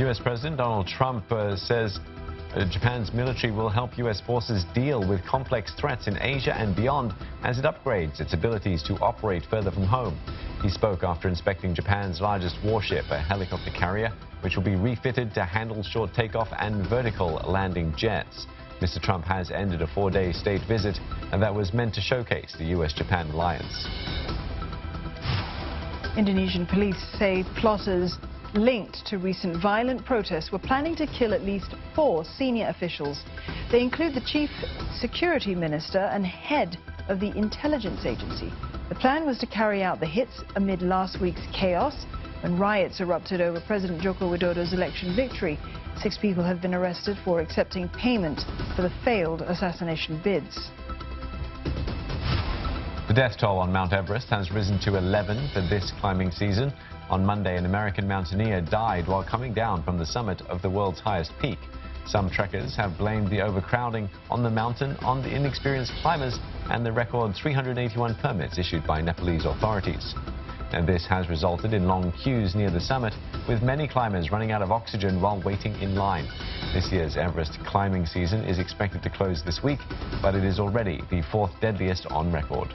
U.S. President Donald Trump says Japan's military will help U.S. forces deal with complex threats in Asia and beyond as it upgrades its abilities to operate further from home. He spoke after inspecting Japan's largest warship, a helicopter carrier, which will be refitted to handle short takeoff and vertical landing jets. Mr. Trump has ended a 4-day state visit, and that was meant to showcase the U.S.-Japan alliance. Indonesian police say plotters linked to recent violent protests were planning to kill at least 4 senior officials. They include the chief security minister and head of the intelligence agency. The plan was to carry out the hits amid last week's chaos when riots erupted over President Joko Widodo's election victory. 6 people have been arrested for accepting payment for the failed assassination bids. The death toll on Mount Everest has risen to 11 for this climbing season. On Monday, an American mountaineer died while coming down from the summit of the world's highest peak. Some trekkers have blamed the overcrowding on the mountain on the inexperienced climbers and the record 381 permits issued by Nepalese authorities. And this has resulted in long queues near the summit, with many climbers running out of oxygen while waiting in line. This year's Everest climbing season is expected to close this week, but it is already the 4th deadliest on record.